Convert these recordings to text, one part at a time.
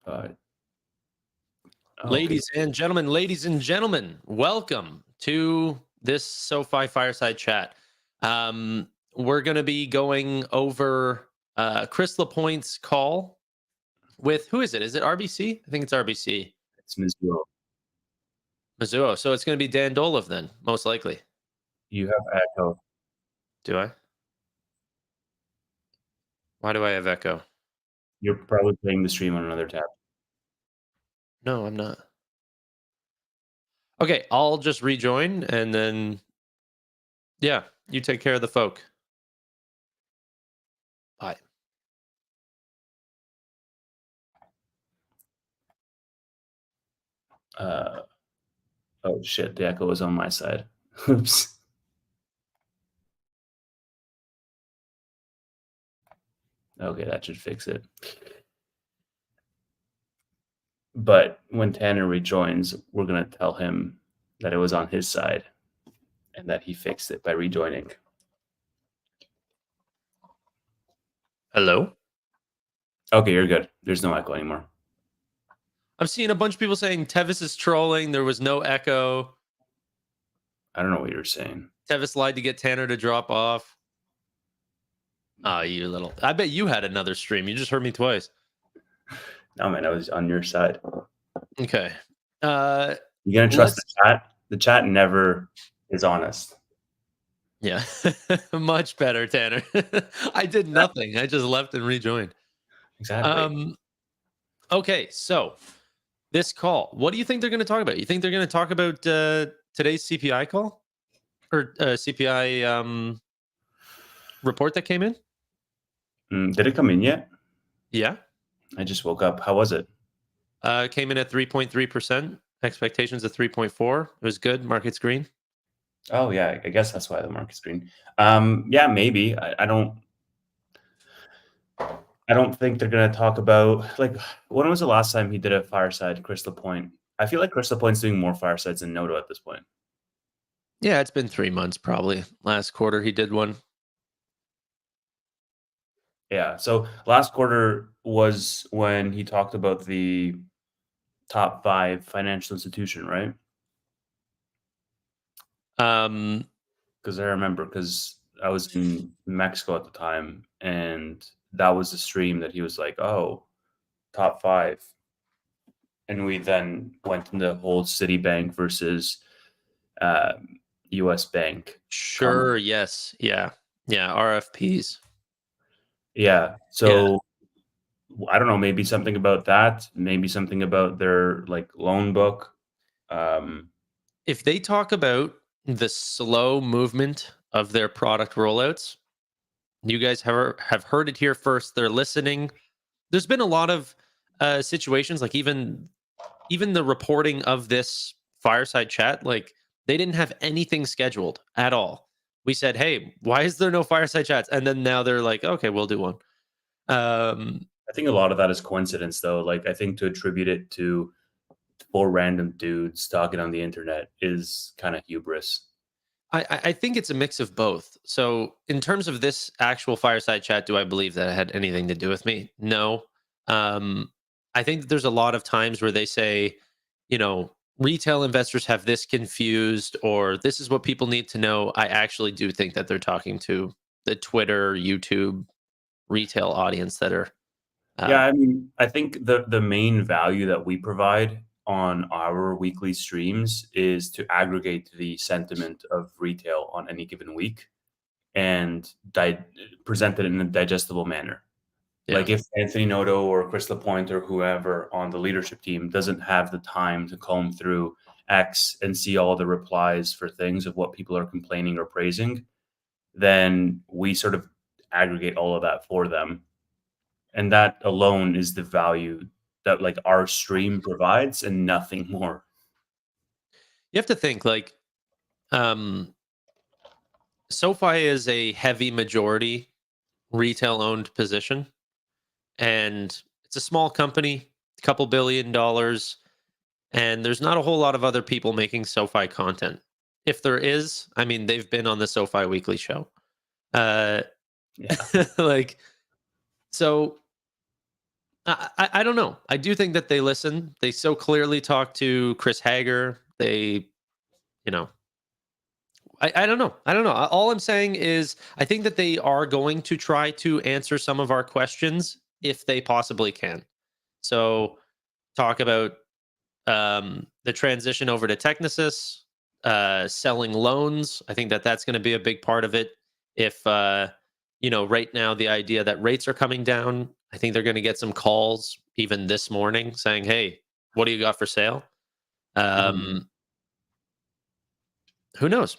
Okay. Ladies and gentlemen, welcome to this SoFi Fireside chat. We're going to be going over Chris LaPointe's call with who is it? Is it RBC? I think it's RBC. It's Mizuho. Mizuho. So it's going to be Dan Dolev then, most likely. You have echo. Do I? Why do I have echo? You're probably playing the stream on another tab. No, I'm not. Okay, I'll just rejoin and then, yeah, you take care of the folk. Bye. Oh shit, the echo is on my side. Oops. Okay, that should fix it. But when Tanner rejoins, we're going to tell him that it was on his side and that he fixed it by rejoining. Hello? Okay, you're good. There's no echo anymore. I'm seeing a bunch of people saying Tevis is trolling. There was no echo. I don't know what you're saying. Tevis lied to get Tanner to drop off. Oh, you little. I bet you had another stream. You just heard me twice. No, man, I was on your side. Okay. You gonna trust the chat? The chat never is honest. Yeah. Much better, Tanner. I did nothing. I just left and rejoined. Exactly. Okay, so this call, what do you think they're going to talk about? You think they're going to talk about today's CPI call or CPI report that came in? Did it come in yet? Yeah. I just woke up. How was it? Came in at 3.3%. Expectations of 3.4. It was good. Market's green. Oh yeah, I guess that's why the market's green. Yeah, maybe. I don't think they're gonna talk about, like, when was the last time he did a fireside, Chris LaPointe? I feel like Chris LaPointe's doing more firesides than Noto at this point. Yeah, it's been 3 months probably. Last quarter he did one. Yeah. So last quarter was when he talked about the top 5 financial institution, right? Because I remember, because I was in Mexico at the time, and that was the stream that he was like, "Oh, top 5," and we then went into whole Citibank versus U.S. Bank. Sure. Yes. Yeah. Yeah. RFPs. Yeah. So I don't know, maybe something about that, maybe something about their like loan book. If they talk about the slow movement of their product rollouts, you guys have heard it here first. They're listening. There's been a lot of situations, like even the reporting of this fireside chat, like they didn't have anything scheduled at all. We said, "Hey, why is there no fireside chats?" And then now they're like, "Okay, we'll do one." I think a lot of that is coincidence, though. Like, I think to attribute it to 4 random dudes talking on the internet is kind of hubris. I think it's a mix of both. So, in terms of this actual fireside chat, do I believe that it had anything to do with me? No. I think that there's a lot of times where they say, retail investors have this confused, or this is what people need to know. I actually do think that they're talking to the Twitter, YouTube retail audience that are. Yeah, I mean, I think the main value that we provide on our weekly streams is to aggregate the sentiment of retail on any given week and present it in a digestible manner. Yeah. Like, if Anthony Noto or Chris LaPointe or whoever on the leadership team doesn't have the time to comb through X and see all the replies for things of what people are complaining or praising, then we sort of aggregate all of that for them. And that alone is the value that like our stream provides and nothing more. You have to think like SoFi is a heavy majority retail owned position, and it's a small company, a couple $1 billion, and there's not a whole lot of other people making SoFi content. If there is, I mean, they've been on the SoFi Weekly show. Yeah. Like, so I don't know. I do think that they listen. They so clearly talk to Chris Hager. They, you know, I don't know. I don't know. All I'm saying is I think that they are going to try to answer some of our questions if they possibly can. So talk about the transition over to Technisys, selling loans. I think that that's going to be a big part of it. If right now the idea that rates are coming down, I think they're going to get some calls even this morning saying, "Hey, what do you got for sale?" Mhm. Um, who knows?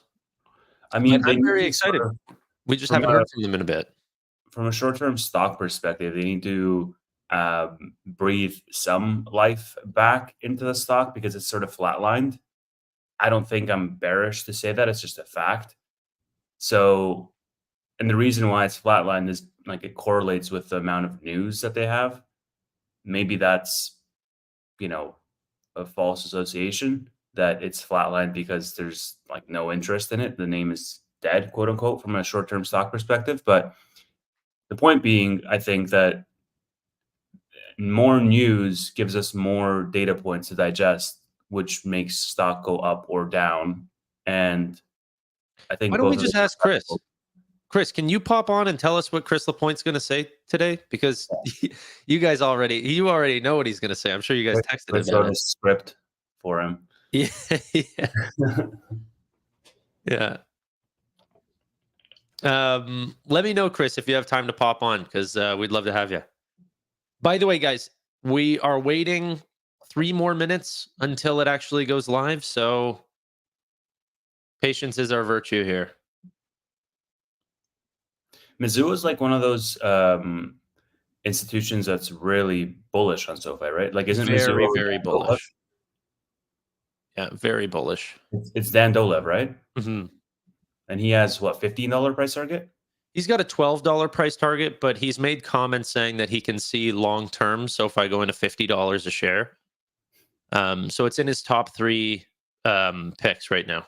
I But mean, they I'm need very to sort excited. of We just from haven't a heard from them in a bit. short-term stock perspective, they need to breathe some life back into the stock because it's sort of flatlined. I don't think I'm bearish to say that. It's just a fact. So, and the reason why it's flatlined is like it correlates with the amount of news that they have. Maybe that's, you know, a false association that it's flatlined because there's like no interest in it. The name is dead, quote unquote, from a short-term stock perspective. But the point being, I think that more news gives us more data points to digest, which makes stock go up or down. And I Why think don't we both of just those ask are Chris? valuable. Chris, can you pop on and tell us what Chris LaPointe's going to say today? Because you already know what he's going to say. I'm sure you guys texted Let's him go on to it. script for him. Yeah, yeah, yeah. Let me know, Chris, if you have time to pop on because we'd love to have you. By the way, guys, we are waiting 3 more minutes until it actually goes live. So patience is our virtue here. Mizzou is like one of those institutions that's really bullish on SoFi, right? Like, isn't Mizzou Very, always very Dan Dolev? bullish. Yeah, very bullish. It's Dan Dolev, right? Mhm. And he has what, $15 price target? He's got a $12 price target, but he's made comments saying that he can see long term. So if I go into $50 a share, so it's in his top three picks right now.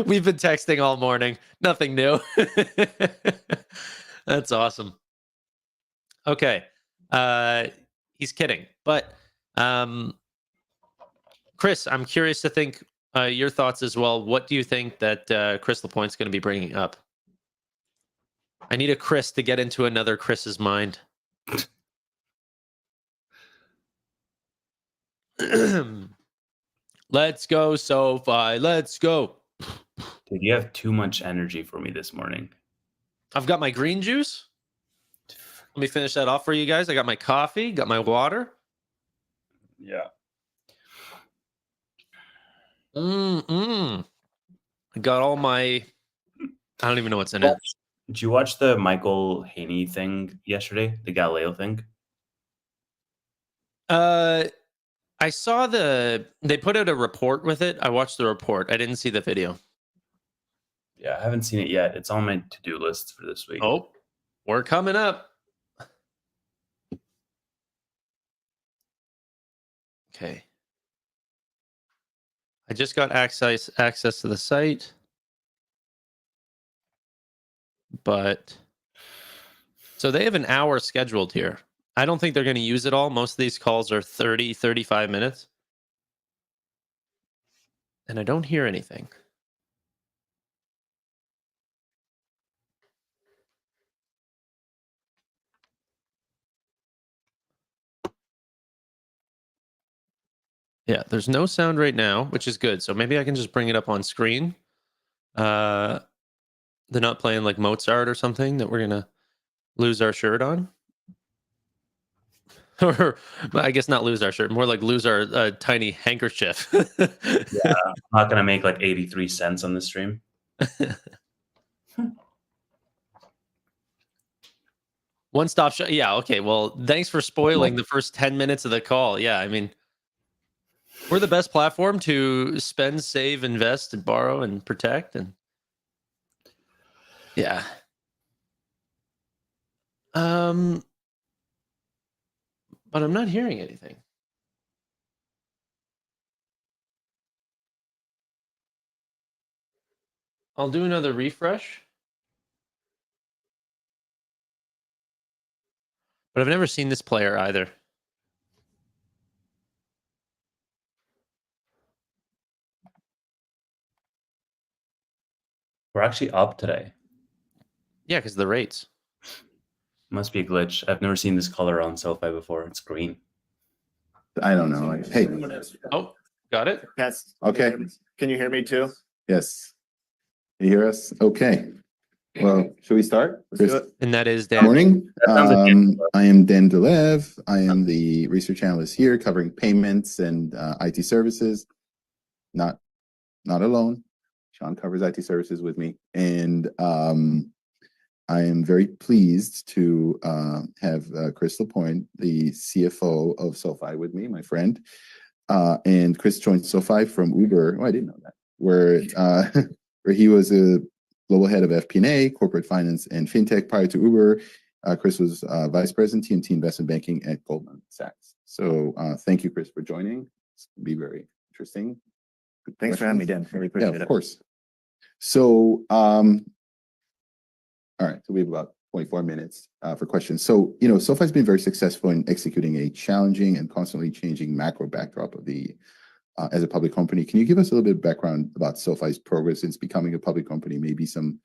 We've been texting all morning. Nothing new. That's awesome. Okay. Uh, he's kidding. But um, Chris, I'm curious to think your thoughts as well. What do you think that Chris LaPointe's going to be bringing up? I need a Chris to get into another Chris's mind. Let's go, SoFi. Let's go. Dude, you have too much energy for me this morning. I've got my green juice. Let me finish that off for you guys. I got my coffee, got my water. Yeah. Mm-mm. I got all my, I don't even know what's in it. Did you watch the Michael Haney thing yesterday? The Galileo thing? Uh, I saw they put out a report with it. I watched the report. I didn't see the video. Yeah, I haven't seen it yet. It's on my to-do list for this week. Oh, we're coming up. Okay. I just got access to the site, but so they have an hour scheduled here. I don't think they're going to use it all. Most of these calls are 30, 35 minutes. And I don't hear anything. Yeah, there's no sound right now, which is good. So maybe I can just bring it up on screen. They're not playing like Mozart or something that we're gonna lose our shirt on. Or I guess not lose our shirt, more like lose our tiny handkerchief. I'm not gonna make like 83 cents on this stream. One stop shop. Yeah. Okay. Well, thanks for spoiling the first 10 minutes of the call. Yeah. I mean, we're the best platform to spend, save, invest, and borrow and protect. And yeah. Um, but I'm not hearing anything. I'll do another refresh. but I've never seen this player either. We're actually up today. Yeah, because the rates. Must be a glitch. I've never seen this color on SoFi before. It's green. I don't know. Hey, Oh, got it. Yes. okay. Can you hear me too? Yes. You hear us? Okay. Well, should we start? Let's do it. And that is Good Dan. morning. That sounds like I am Dan Delev. I am the research analyst here covering payments and IT services. Not alone. Sean covers IT services with me. And I am very pleased to have Chris LaPointe, the CFO of SoFi, with me, my friend. And Chris joined SoFi from Uber. Oh, I didn't know that. Where he was a global head of FP&A, corporate finance, and fintech prior to Uber. Chris was vice president, TMT investment banking at Goldman Sachs. So thank you, Chris, for joining. It's going to be very interesting. Thanks for having me, Dan. Really appreciate Yeah, it. of course. So, all right. So we have about 24 minutes for questions. So, SoFi's been very successful in executing a challenging and constantly changing macro backdrop of the as a public company. Can you give us a little bit of background about SoFi's progress since becoming a public company? Maybe some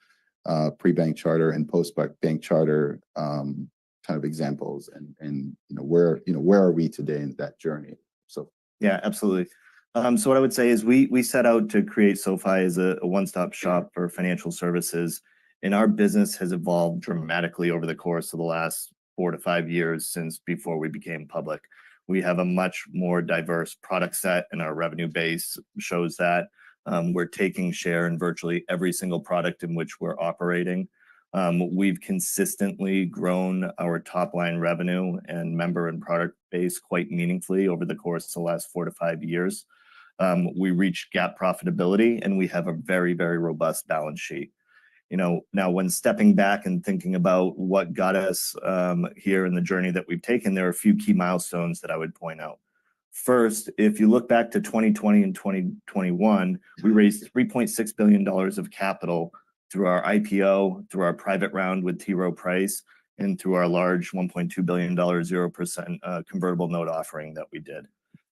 pre-bank charter and post-bank charter kind of examples, and where are we today in that journey? So Yeah, absolutely. So what I would say is we set out to create SoFi as a one-stop shop for financial services, and our business has evolved dramatically over the course of the last 4 to 5 years since before we became public. We have a much more diverse product set, and our revenue base shows that. We're taking share in virtually every single product in which we're operating. We've consistently grown our top line revenue and member and product base quite meaningfully over the course of the last 4 to 5 years. We reached GAAP profitability, and we have a very, very robust balance sheet. Now when stepping back and thinking about what got us here in the journey that we've taken, there are a few key milestones that I would point out. First, if you look back to 2020 and 2021, we raised $3.6 billion of capital through our IPO, through our private round with T. Rowe Price, and through our large $1.2 billion 0% convertible note offering that we did.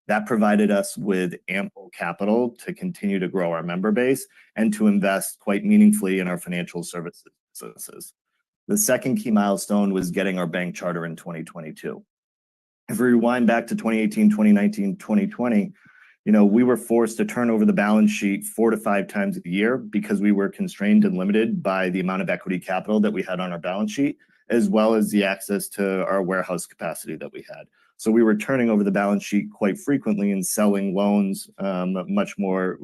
That provided us with ample capital to continue to grow our member base and to invest quite meaningfully in our financial services. The second key milestone was getting our bank charter in 2022. If we rewind back to 2018, 2019, 2020, we were forced to turn over the balance sheet 4 to 5 times a year because we were constrained and limited by the amount of equity capital that we had on our balance sheet, as well as the access to our warehouse capacity that we had. So we were turning over the balance sheet quite frequently and selling loans much more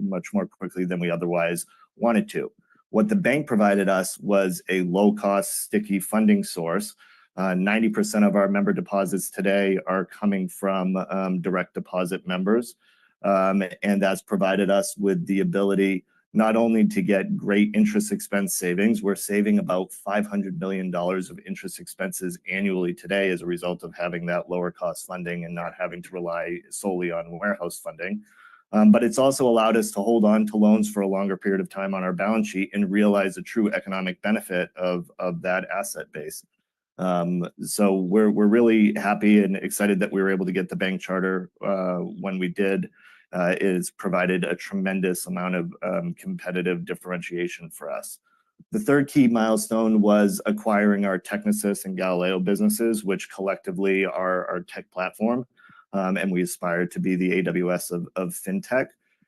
quickly than we otherwise wanted to. What the bank provided us was a low-cost, sticky funding source. 90% of our member deposits today are coming from direct deposit members. And that's provided us with the ability not only to get great interest expense savings, we're saving about $500 million of interest expenses annually today as a result of having that lower cost funding and not having to rely solely on warehouse funding. But it's also allowed us to hold on to loans for a longer period of time on our balance sheet and realize the true economic benefit of that asset base. So we're really happy and excited that we were able to get the bank charter when we did. It has provided a tremendous amount of competitive differentiation for us. The third key milestone was acquiring our Technisys and Galileo businesses, which collectively are our tech platform, and we aspire to be the AWS of fintech.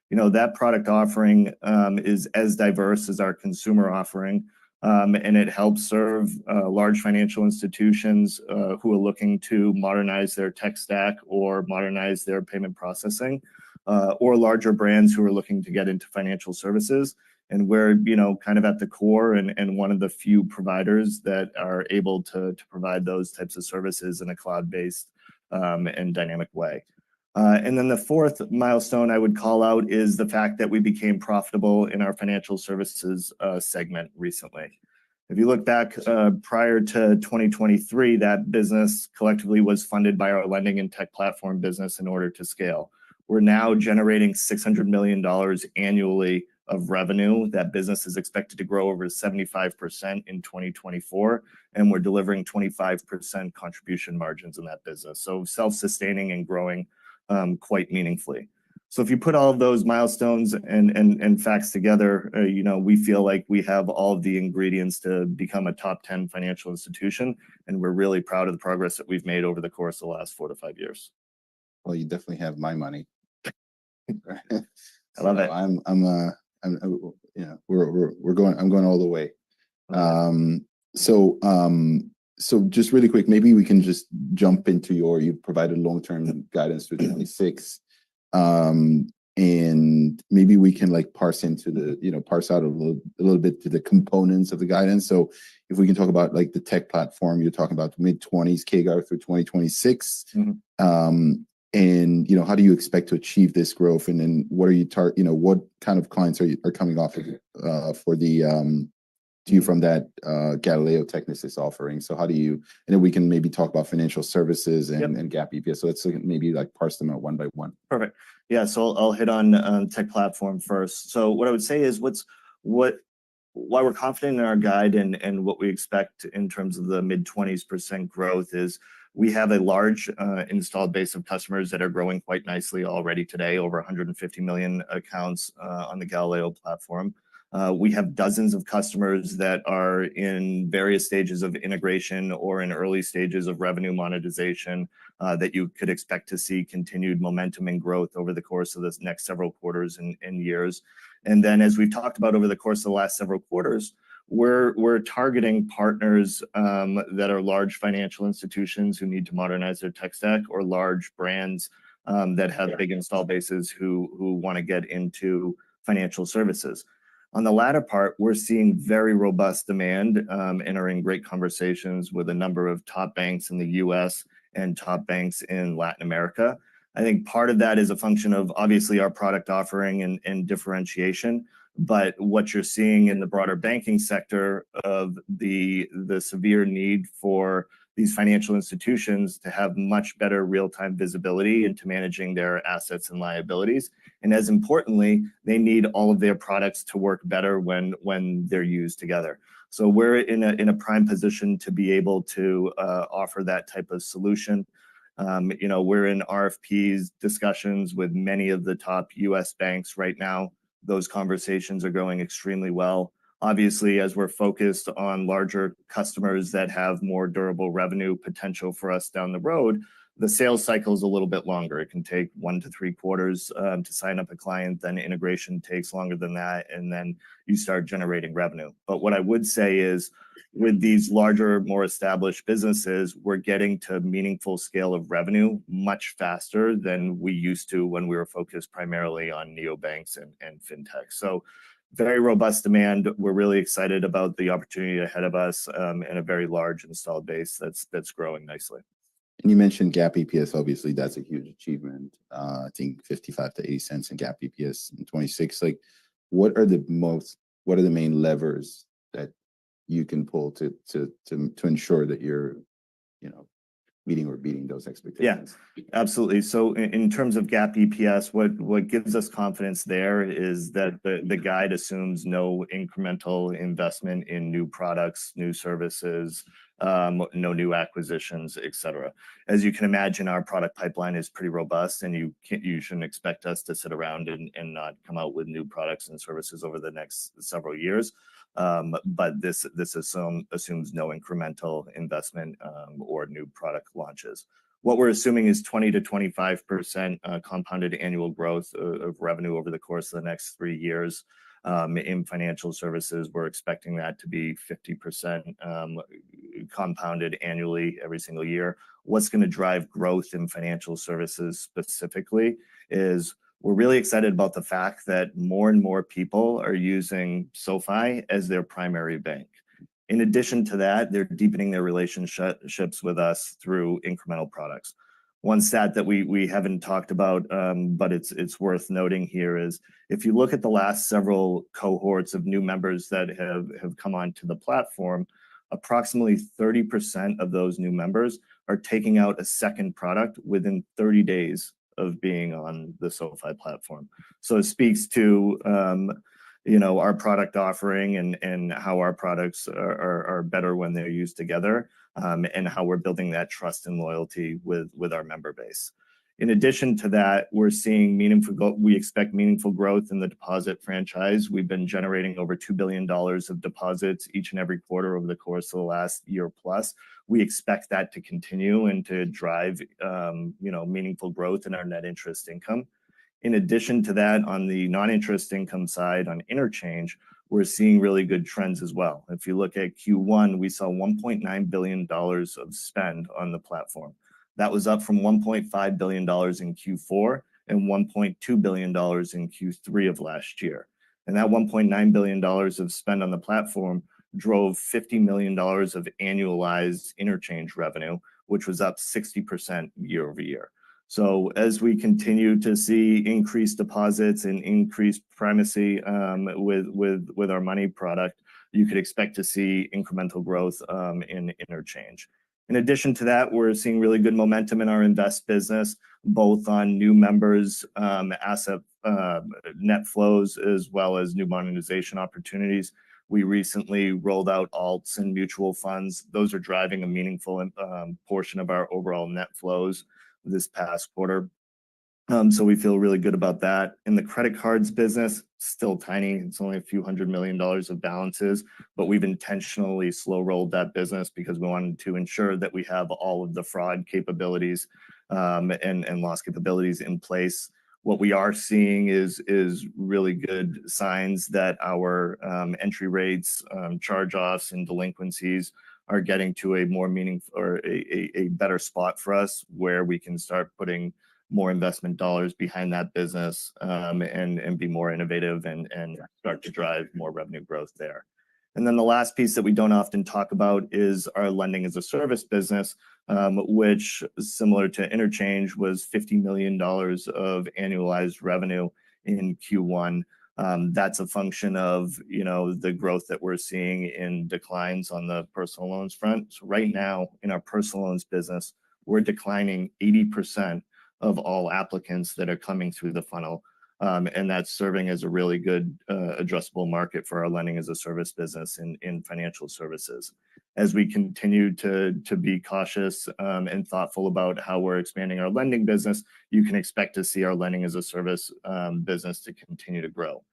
That product offering is as diverse as our consumer offering, and it helps serve large financial institutions who are looking to modernize their tech stack or modernize their payment processing, or larger brands who are looking to get into financial services. And we're, kind of at the core and one of the few providers that are able to provide those types of services in a cloud-based and dynamic way. And then the fourth milestone I would call out is the fact that we became profitable in our financial services segment recently. If you look back prior to 2023, that business collectively was funded by our lending and tech platform business in order to scale. We're now generating $600 million annually of revenue. That business is expected to grow over 75% in 2024, and we're delivering 25% contribution margins in that business. So self-sustaining and growing quite meaningfully. So if you put all of those milestones and facts together, you know, we feel like we have all of the ingredients to become a top 10 financial institution, and we're really proud of the progress that we've made over the course of the last 4 to 5 years. Well, you definitely have my money. I love it. I'm you know, I'm going all the way. So just really quick, maybe we can just jump into you provided long-term guidance for 26. And maybe we can like parse out a little bit to the components of the guidance. So if we can talk about like the tech platform, you're talking about mid-20s CAGR through 2026. And you know, how do you expect to achieve this growth? And then what are you what kind of clients are coming off of for the to you from that Galileo Technisys offering? So how do you, and then we can maybe talk about financial services and GAAP EPS. So let's maybe like parse them out one by one. Perfect. Yeah, so I'll hit on tech platform first. So what I would say is why we're confident in our guide and what we expect in terms of the mid-20s% growth is we have a large installed base of customers that are growing quite nicely already today, over 150 million accounts on the Galileo platform. We have dozens of customers that are in various stages of integration or in early stages of revenue monetization that you could expect to see continued momentum and growth over the course of this next several quarters and years. And then, as we've talked about over the course of the last several quarters, we're targeting partners that are large financial institutions who need to modernize their tech stack, or large brands that have big install bases who want to get into financial services. On the latter part, we're seeing very robust demand and are in great conversations with a number of top banks in the US and top banks in Latin America. I think part of that is a function of obviously our product offering and differentiation, but what you're seeing in the broader banking sector of the severe need for these financial institutions to have much better real-time visibility into managing their assets and liabilities. And as importantly, they need all of their products to work better when they're used together. So we're in a prime position to be able to offer that type of solution. You know, we're in RFPs discussions with many of the top US banks right now. Those conversations are going extremely well. Obviously, as we're focused on larger customers that have more durable revenue potential for us down the road, the sales cycle is a little bit longer. It can take 1 to 3 quarters to sign up a client, then integration takes longer than that, and then you start generating revenue. But what I would say is, with these larger, more established businesses, we're getting to meaningful scale of revenue much faster than we used to when we were focused primarily on neobanks and fintech. So very robust demand. We're really excited about the opportunity ahead of us and a very large installed base that's growing nicely. And you mentioned GAAP EPS. Obviously, that's a huge achievement. I think 55 to 80 cents in GAAP EPS in 26. Like, what are the main levers that you can pull to ensure that you're, you know, meeting or beating those expectations? Yeah, absolutely. So in terms of GAAP EPS, what gives us confidence there is that the guide assumes no incremental investment in new products, new services, no new acquisitions, et cetera. As you can imagine, our product pipeline is pretty robust, and you shouldn't expect us to sit around and not come out with new products and services over the next several years. But this assumes no incremental investment or new product launches. What we're assuming is 20 to 25% compounded annual growth of revenue over the course of the next 3 years. In financial services, we're expecting that to be 50% compounded annually every single year. What's going to drive growth in financial services specifically is we're really excited about the fact that more and more people are using SoFi as their primary bank. In addition to that, they're deepening their relationships with us through incremental products. One stat that we haven't talked about, but it's worth noting here, is if you look at the last several cohorts of new members that have come onto the platform, approximately 30% of those new members are taking out a second product within 30 days of being on the SoFi platform. So it speaks to our product offering and how our products are better when they're used together, and how we're building that trust and loyalty with our member base. In addition to that, we expect meaningful growth in the deposit franchise. We've been generating over $2 billion of deposits each and every quarter over the course of the last year plus. We expect that to continue and to drive meaningful growth in our net interest income. In addition to that, on the non-interest income side, on interchange, we're seeing really good trends as well. If you look at Q1, we saw $1.9 billion of spend on the platform. That was up from $1.5 billion in Q4 and $1.2 billion in Q3 of last year. And that $1.9 billion of spend on the platform drove $50 million of annualized interchange revenue, which was up 60% year over year. So as we continue to see increased deposits and increased primacy with our money product, you could expect to see incremental growth in interchange. In addition to that, we're seeing really good momentum in our invest business, both on new members, asset net flows, as well as new monetization opportunities. We recently rolled out alts and mutual funds. Those are driving a meaningful portion of our overall net flows this past quarter. So we feel really good about that. In the credit cards business, still tiny. It's only a few $100 million of balances, but we've intentionally slow rolled that business because we wanted to ensure that we have all of the fraud capabilities and loss capabilities in place. What we are seeing is really good signs that our entry rates, charge-offs, and delinquencies are getting to a more meaningful or a better spot for us, where we can start putting more investment dollars behind that business, and be more innovative and start to drive more revenue growth there. And then the last piece that we don't often talk about is our lending as a service business, which, similar to interchange, was $50 million of annualized revenue in Q1. That's a function of the growth that we're seeing in declines on the personal loans front. So right now in our personal loans business, we're declining 80% of all applicants that are coming through the funnel. And that's serving as a really good addressable market for our lending as a service business in financial services. As we continue to be cautious and thoughtful about how we're expanding our lending business, you can expect to see our lending as a service business to continue to grow.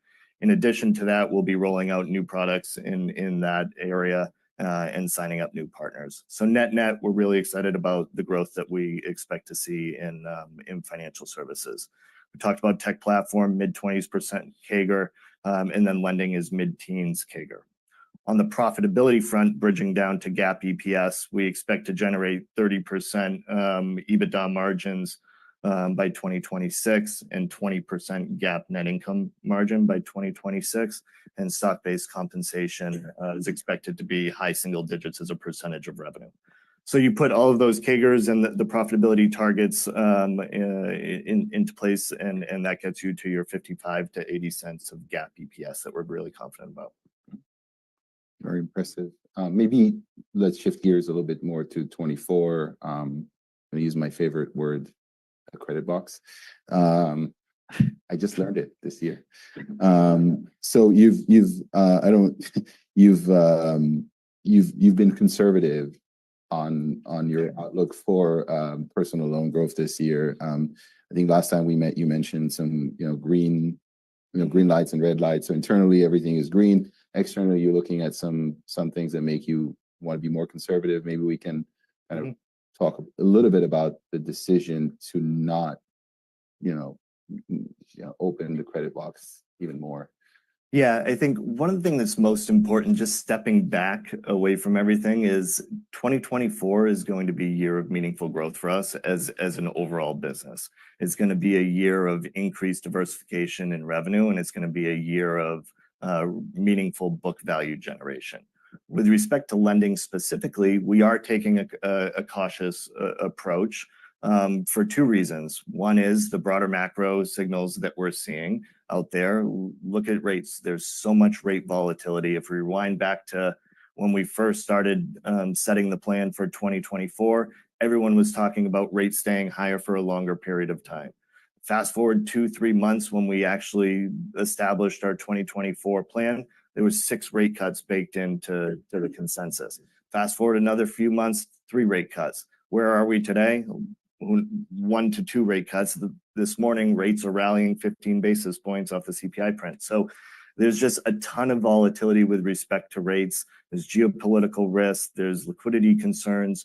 In addition to that, we'll be rolling out new products in that area and signing up new partners. So net, we're really excited about the growth that we expect to see in financial services. We talked about tech platform, mid-20s% CAGR, and then lending is mid-teens CAGR. On the profitability front, bridging down to GAAP EPS, we expect to generate 30% EBITDA margins by 2026 and 20% GAAP net income margin by 2026. And stock-based compensation is expected to be high single digits as a percentage of revenue. So you put all of those CAGRs and the profitability targets into place, and that gets you to your 55 to 80 cents of GAAP EPS that we're really confident about. Very impressive. Maybe let's shift gears a little bit more to 24. I'm going to use my favorite word, a credit box. I just learned it this year. So you've been conservative on your outlook for personal loan growth this year. I think last time we met, you mentioned some green lights and red lights. So internally, everything is green. Externally, you're looking at some things that make you want to be more conservative. Maybe we can kind of talk a little bit about the decision to not, open the credit box even more. Yeah, I think one of the things that's most important, just stepping back away from everything, is 2024 is going to be a year of meaningful growth for us as an overall business. It's going to be a year of increased diversification in revenue, and it's going to be a year of meaningful book value generation. With respect to lending specifically, we are taking a cautious approach for two reasons. One is the broader macro signals that we're seeing out there. Look at rates. There's so much rate volatility. If we rewind back to when we first started setting the plan for 2024, everyone was talking about rates staying higher for a longer period of time. Fast forward 2-3 months when we actually established our 2024 plan, there was 6 rate cuts baked into the consensus. Fast forward another few months, 3 rate cuts. Where are we today? 1 to 2 rate cuts. This morning, rates are rallying 15 basis points off the CPI print. So there's just a ton of volatility with respect to rates. There's geopolitical risk. There's liquidity concerns.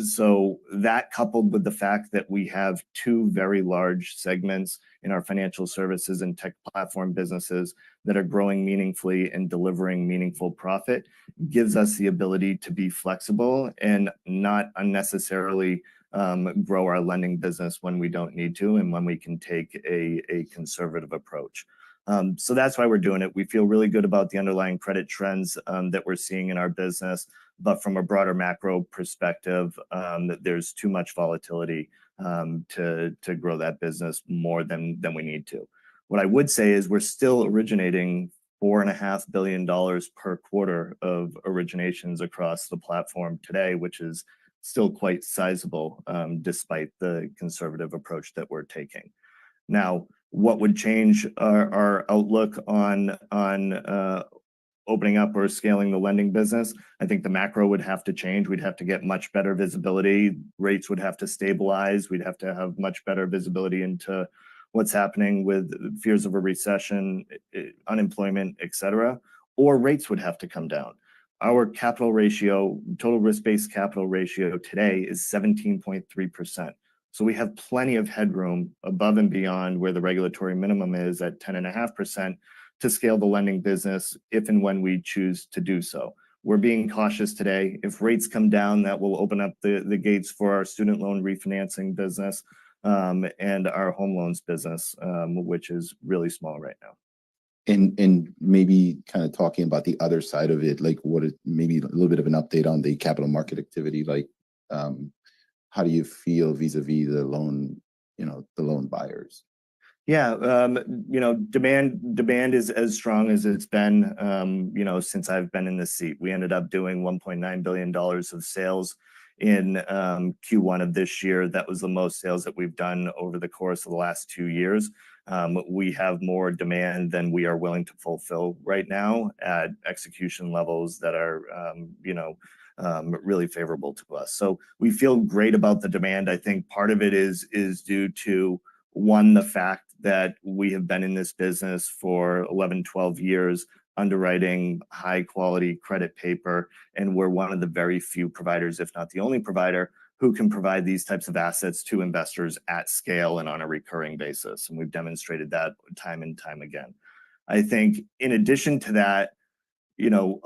So that coupled with the fact that we have 2 very large segments in our financial services and tech platform businesses that are growing meaningfully and delivering meaningful profit gives us the ability to be flexible and not unnecessarily grow our lending business when we don't need to and when we can take a conservative approach. So that's why we're doing it. We feel really good about the underlying credit trends that we're seeing in our business, but from a broader macro perspective, there's too much volatility to grow that business more than we need to. What I would say is we're still originating $4.5 billion per quarter of originations across the platform today, which is still quite sizable despite the conservative approach that we're taking. Now, what would change our outlook on opening up or scaling the lending business? I think the macro would have to change. We'd have to get much better visibility. Rates would have to stabilize. We'd have to have much better visibility into what's happening with fears of a recession, unemployment, et cetera, or rates would have to come down. Our capital ratio, total risk-based capital ratio today is 17.3%. So we have plenty of headroom above and beyond where the regulatory minimum is at 10.5% to scale the lending business if and when we choose to do so. We're being cautious today. If rates come down, that will open up the gates for our student loan refinancing business and our home loans business, which is really small right now. And maybe kind of talking about the other side of it, like maybe a little bit of an update on the capital market activity, like how do you feel vis-a-vis the loan buyers? Yeah, demand is as strong as it's been, since I've been in this seat. We ended up doing $1.9 billion of sales in Q1 of this year. That was the most sales that we've done over the course of the last 2 years. We have more demand than we are willing to fulfill right now at execution levels that are, really favorable to us. So we feel great about the demand. I think part of it is due to, one, the fact that we have been in this business for 11, 12 years, underwriting high quality credit paper, and we're one of the very few providers, if not the only provider, who can provide these types of assets to investors at scale and on a recurring basis. And we've demonstrated that time and time again. I think in addition to that,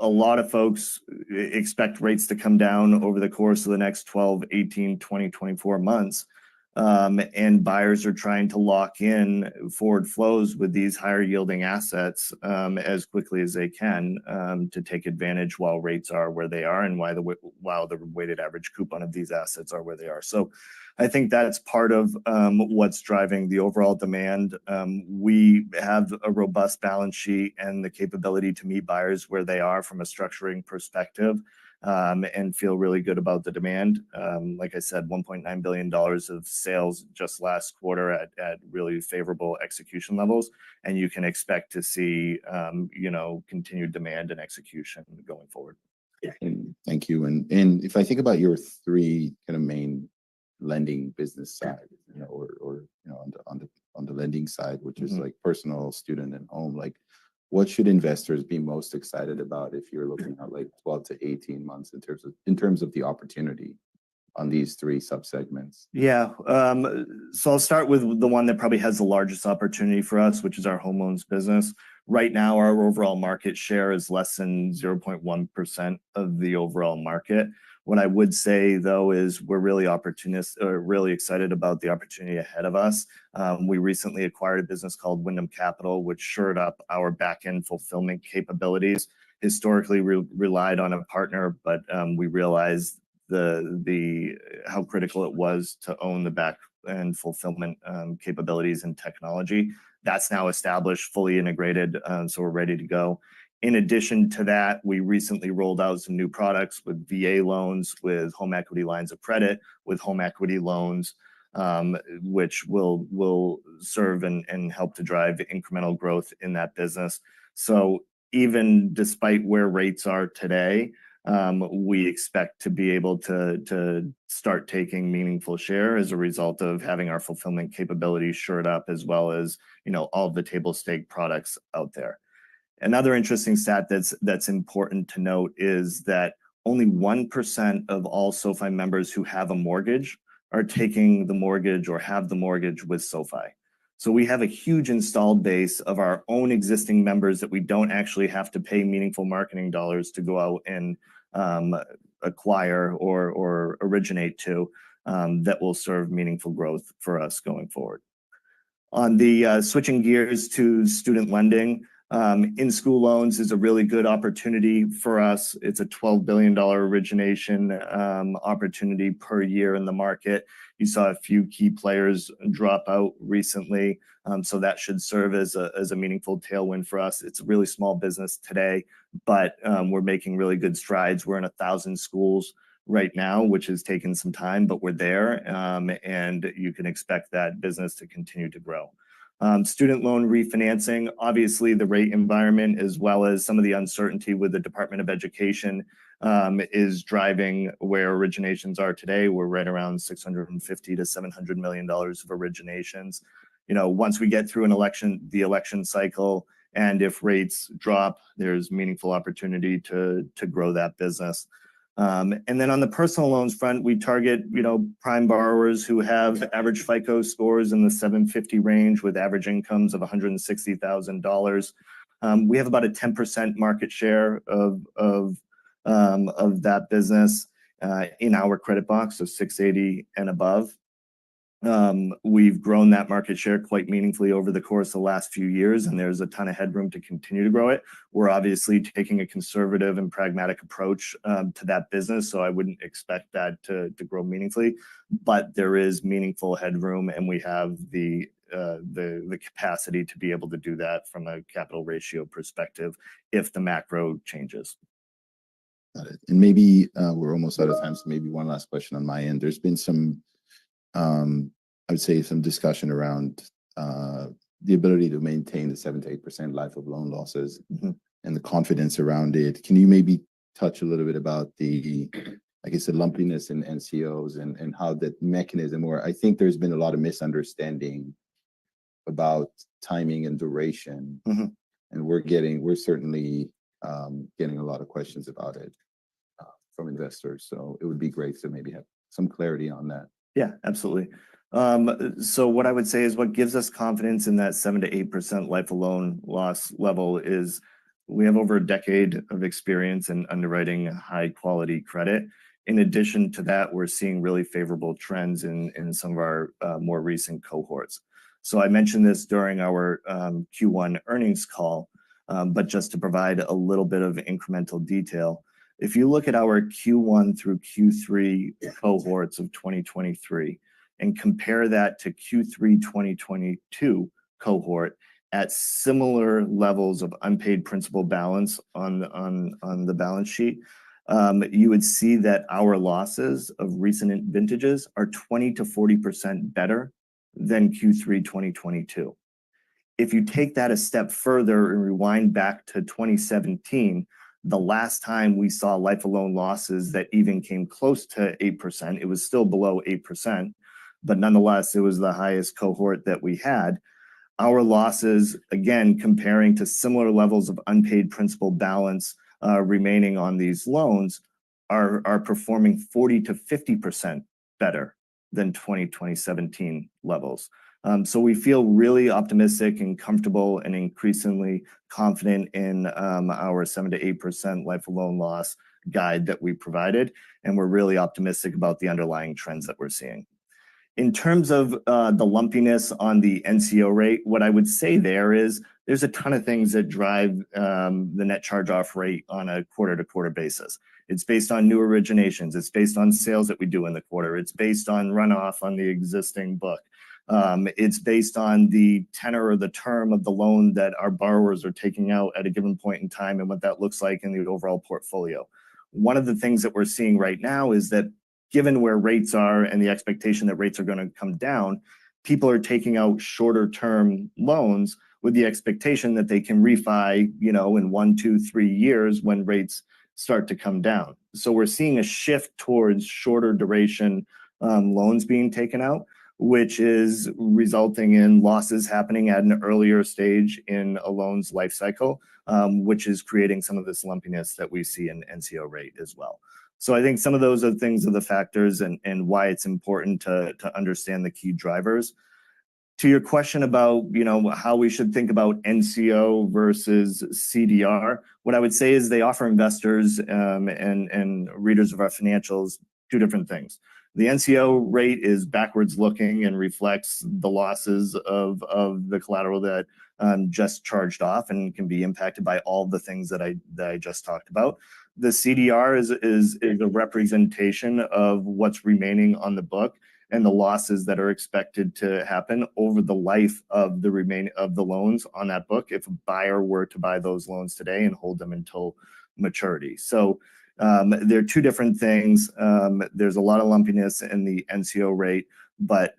a lot of folks expect rates to come down over the course of the next 12, 18, 20, 24 months. And buyers are trying to lock in forward flows with these higher yielding assets as quickly as they can to take advantage while rates are where they are and while the weighted average coupon of these assets are where they are. So I think that's part of what's driving the overall demand. We have a robust balance sheet and the capability to meet buyers where they are from a structuring perspective. And feel really good about the demand. Like I said, $1.9 billion of sales just last quarter at really favorable execution levels. And you can expect to see, continued demand and execution going forward. And thank you. And if I think about your 3 kind of main lending business side, on the lending side, which is like personal, student, and home, like what should investors be most excited about if you're looking at like 12 to 18 months in terms of the opportunity on these 3 subsegments? Yeah. So I'll start with the one that probably has the largest opportunity for us, which is our home loans business. Right now, our overall market share is less than 0.1% of the overall market. What I would say, though, is we're really excited about the opportunity ahead of us. We recently acquired a business called Wyndham Capital, which shored up our back-end fulfillment capabilities. Historically, we relied on a partner, but we realized how critical it was to own the back-end fulfillment capabilities and technology. That's now established, fully integrated, so we're ready to go. In addition to that, we recently rolled out some new products with VA loans, with home equity lines of credit, with home equity loans. which will serve and help to drive incremental growth in that business. So even despite where rates are today, we expect to be able to start taking meaningful share as a result of having our fulfillment capabilities shored up, as well as, you know, all of the table stake products out there. Another interesting stat that's important to note is that only 1% of all SoFi members who have a mortgage are taking the mortgage or have the mortgage with SoFi. So we have a huge installed base of our own existing members that we don't actually have to pay meaningful marketing dollars to go out and acquire or originate to, that will serve meaningful growth for us going forward. On the switching gears to student lending, in-school loans is a really good opportunity for us. It's a $12 billion origination opportunity per year in the market. You saw a few key players drop out recently, so that should serve as a meaningful tailwind for us. It's a really small business today, but we're making really good strides. We're in 1,000 schools right now, which has taken some time, but we're there, and you can expect that business to continue to grow. Student loan refinancing, obviously the rate environment, as well as some of the uncertainty with the Department of Education, is driving where originations are today. We're right around $650 to $700 million of originations. You know, once we get through the election cycle, and if rates drop, there's meaningful opportunity to grow that business. And then on the personal loans front, we target, you know, prime borrowers who have average FICO scores in the 750 range with average incomes of $160,000. We have about a 10% market share of that business in our credit box, so 680 and above. We've grown that market share quite meaningfully over the course of the last few years, and there's a ton of headroom to continue to grow it. We're obviously taking a conservative and pragmatic approach to that business, so I wouldn't expect that to grow meaningfully. But there is meaningful headroom, and we have the capacity to be able to do that from a capital ratio perspective if the macro changes. Got it. And maybe we're almost out of time, so maybe one last question on my end. There's been some I would say some discussion around the ability to maintain the 7 to 8% life of loan losses and the confidence around it. Can you maybe touch a little bit about the, I guess, the lumpiness in NCOs and how that mechanism, or I think there's been a lot of misunderstanding about timing and duration, and we're certainly getting a lot of questions about it from investors. So it would be great to maybe have some clarity on that. Yeah, absolutely. So what I would say is what gives us confidence in that 7 to 8% life of loan loss level is we have over a decade of experience in underwriting high quality credit. In addition to that, we're seeing really favorable trends in some of our more recent cohorts. So I mentioned this during our Q1 earnings call, but just to provide a little bit of incremental detail, if you look at our Q1 through Q3 cohorts of 2023 and compare that to Q3 2022 cohort at similar levels of unpaid principal balance on the balance sheet, you would see that our losses of recent vintages are 20 to 40% better than Q3 2022. If you take that a step further and rewind back to 2017, the last time we saw life of loan losses that even came close to 8%, it was still below 8%, but nonetheless, it was the highest cohort that we had. Our losses, again, comparing to similar levels of unpaid principal balance remaining on these loans, are performing 40 to 50% better than 2017 levels. So we feel really optimistic and comfortable and increasingly confident in our 7 to 8% life of loan loss guide that we provided, and we're really optimistic about the underlying trends that we're seeing. In terms of the lumpiness on the NCO rate, what I would say there is there's a ton of things that drive the net charge-off rate on a quarter-to-quarter basis. It's based on new originations. It's based on sales that we do in the quarter. It's based on runoff on the existing book. It's based on the tenor or the term of the loan that our borrowers are taking out at a given point in time and what that looks like in the overall portfolio. One of the things that we're seeing right now is that given where rates are and the expectation that rates are going to come down, people are taking out shorter term loans with the expectation that they can refi, in 1, 2, 3 years when rates start to come down. So we're seeing a shift towards shorter duration loans being taken out, which is resulting in losses happening at an earlier stage in a loan's life cycle, which is creating some of this lumpiness that we see in NCO rate as well. So I think some of those are the factors and why it's important to understand the key drivers. To your question about, how we should think about NCO versus CDR, what I would say is they offer investors and readers of our financials two different things. The NCO rate is backwards looking and reflects the losses of the collateral that just charged off and can be impacted by all the things that I just talked about. The CDR is a representation of what's remaining on the book and the losses that are expected to happen over the life of the loans on that book if a buyer were to buy those loans today and hold them until maturity. So they're two different things. There's a lot of lumpiness in the NCO rate, but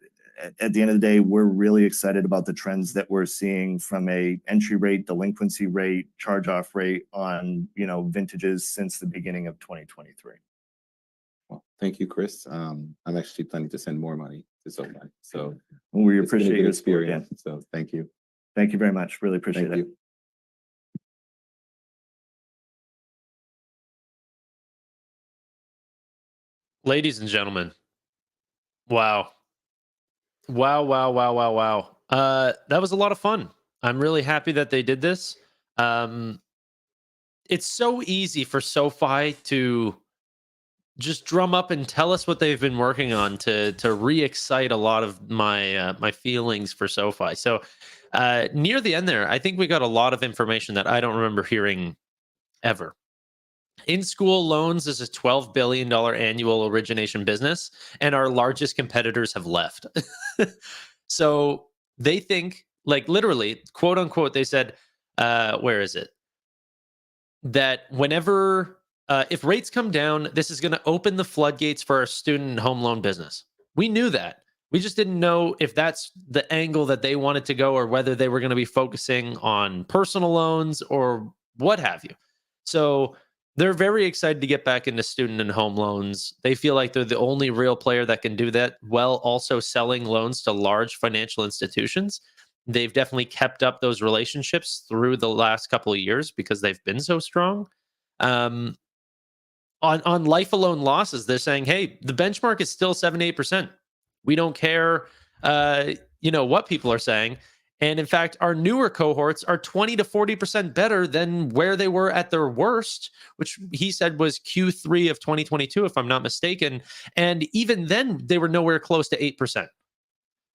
at the end of the day, we're really excited about the trends that we're seeing from a entry rate, delinquency rate, charge-off rate on vintages since the beginning of 2023. Well, thank you, Chris. I'm actually planning to send more money to SoFi. So we it's been a appreciate good your experience. support. So thank you. Thank you very much. Really appreciate Thank it. you. Ladies and gentlemen, wow. Wow. That was a lot of fun. I'm really happy that they did this. It's so easy for SoFi to just drum up and tell us what they've been working on to re-excite a lot of my my feelings for SoFi. So near the end there, I think we got a lot of information that I don't remember hearing ever. In-school loans is a $12 billion annual origination business, and our largest competitors have left. So they think, like literally, quote unquote, they said, where is it? That whenever, if rates come down, this is going to open the floodgates for our student and home loan business. We knew that. We just didn't know if that's the angle that they wanted to go or whether they were going to be focusing on personal loans or what have you. So they're very excited to get back into student and home loans. They feel like they're the only real player that can do that while also selling loans to large financial institutions. They've definitely kept up those relationships through the last couple of years because they've been so strong. On life alone losses, they're saying, hey, the benchmark is still 7-8%. We don't care, what people are saying. And in fact, our newer cohorts are 20 to 40% better than where they were at their worst, which he said was Q3 of 2022, if I'm not mistaken. And even then, they were nowhere close to 8%.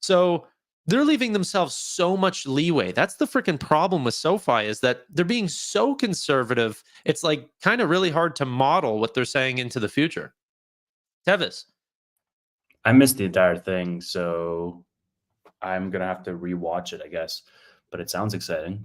So they're leaving themselves so much leeway. That's the freaking problem with SoFi, is that they're being so conservative. It's like kind of really hard to model what they're saying into the future. Tevis. I missed the entire thing, so I'm gonna have to rewatch it, I guess. But it sounds exciting.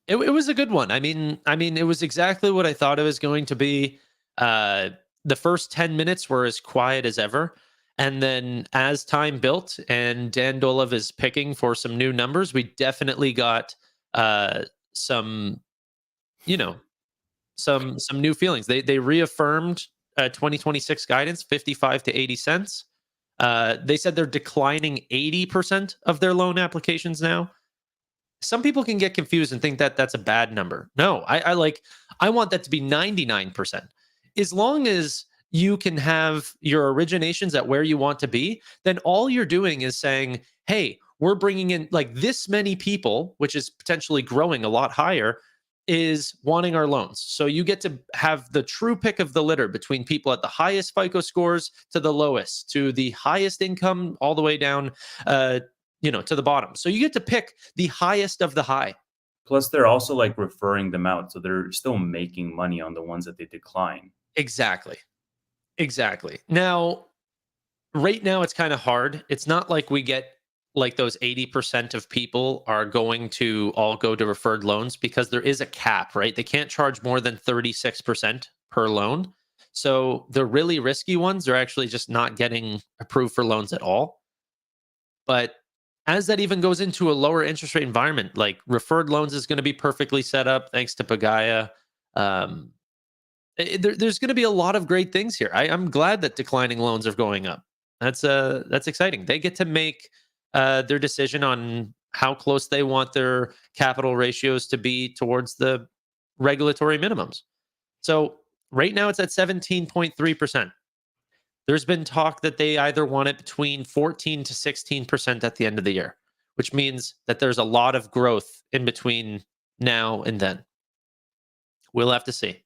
It was a good one. I mean, it was exactly what I thought it was going to be. The first 10 minutes were as quiet as ever. And then as time built and Dan Dolev is picking for some new numbers, we definitely got some new feelings. They reaffirmed 2026 guidance, 55 to 80 cents. They said they're declining 80% of their loan applications now. Some people can get confused and think that that's a bad number. No, I want that to be 99%. As long as you can have your originations at where you want to be, then all you're doing is saying, hey, we're bringing in like this many people, which is potentially growing a lot higher, is wanting our loans. So you get to have the true pick of the litter between people at the highest FICO scores to the lowest, to the highest income, all the way down, to the bottom. So you get to pick the highest of the high. Plus, they're also like referring them out, so they're still making money on the ones that they decline. Exactly. Now, right now, it's kind of hard. It's not like we get like those 80% of people are going to all go to referred loans because there is a cap, right? They can't charge more than 36% per loan. So the really risky ones are actually just not getting approved for loans at all. But as that even goes into a lower interest rate environment, like referred loans is going to be perfectly set up thanks to Pagaya. Um, there's going to be a lot of great things here. I'm glad that declining loans are going up. That's exciting. They get to make their decision on how close they want their capital ratios to be towards the regulatory minimums. So right now it's at 17.3%. There's been talk that they either want it between 14 to 16% at the end of the year, which means that there's a lot of growth in between now and then. We'll have to see.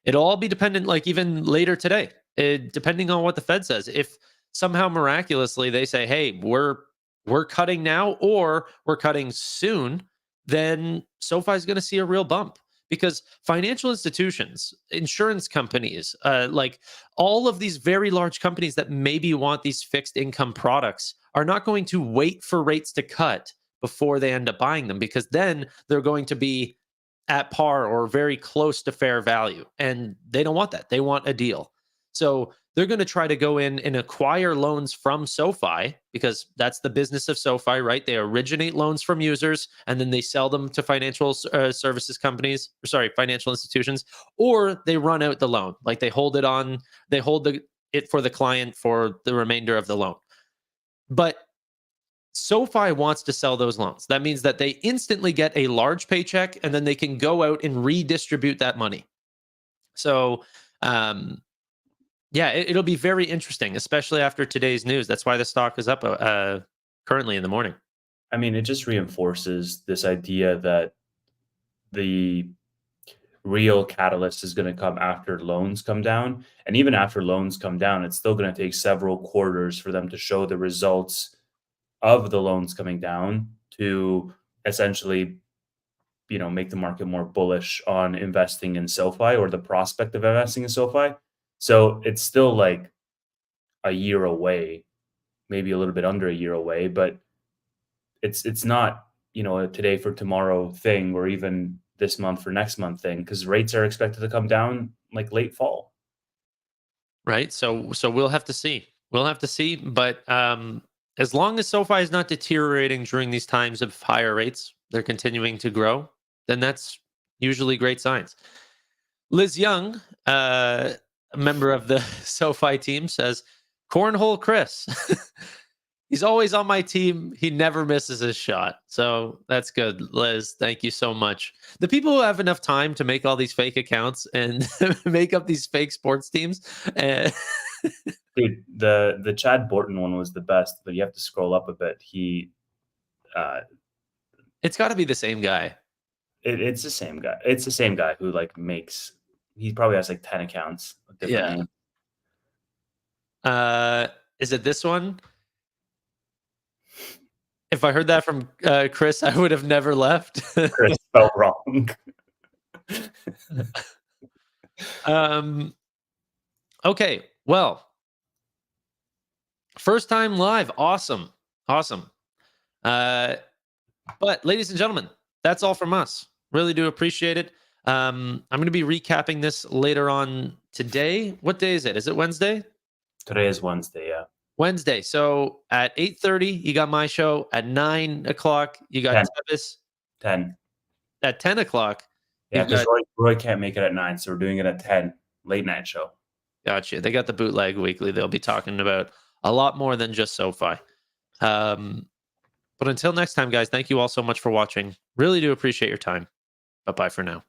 It'll all be dependent, like even later today, depending on what the Fed says. If somehow miraculously they say, "Hey, we're cutting now," or "We're cutting soon," then SoFi is going to see a real bump because financial institutions, insurance companies, like all of these very large companies that maybe want these fixed income products, are not going to wait for rates to cut before they end up buying them, because then they're going to be at par or very close to fair value. And they don't want that. They want a deal. So they're going to try to go in and acquire loans from SoFi, because that's the business of SoFi, right? They originate loans from users and then they sell them to financial services companies, or sorry, financial institutions, or they run out the loan. Like they hold it for the client for the remainder of the loan. But SoFi wants to sell those loans. That means that they instantly get a large paycheck and then they can go out and redistribute that money. So, yeah, it'll be very interesting, especially after today's news. That's why the stock is up currently in the morning. I mean, it just reinforces this idea that the real catalyst is going to come after loans come down. And even after loans come down, it's still going to take several quarters for them to show the results of the loans coming down to essentially, make the market more bullish on investing in SoFi, or the prospect of investing in SoFi. So it's still like a year away, maybe a little bit under a year away, but it's not, a today for tomorrow thing, or even this month for next month thing, because rates are expected to come down like late fall. Right. So we'll have to see. We'll have to see. But as long as SoFi is not deteriorating during these times of higher rates, they're continuing to grow, then that's usually great signs. Liz Young, a member of the SoFi team, says, "Cornhole Chris." He's always on my team. He never misses his shot. So that's good, Liz. Thank you so much. The people who have enough time to make all these fake accounts and make up these fake sports teams. Dude, the Chad Borton one was the best, but you have to scroll up a bit. It's got to be the same guy. It's the same guy. It's the same guy who he probably has like 10 accounts with different names. Is it this one? If I heard that from Chris, I would have never left. Chris spelled wrong. Okay. Well, first time live. Awesome. But ladies and gentlemen, that's all from us. Really do appreciate it. I'm going to be recapping this later on today. What day is it? Is it Wednesday? Today is Wednesday, yeah. Wednesday. So at 8:30, you got my show. At 9 o'clock, you got 10. Tevis. 10. At 10 o'clock. Yeah, because Roy can't make it at 9, so we're doing it at 10. Late night show. Gotcha. They got the Bootleg Weekly. They'll be talking about a lot more than just SoFi. But until next time, guys, thank you all so much for watching. Really do appreciate your time. Bye-bye for now.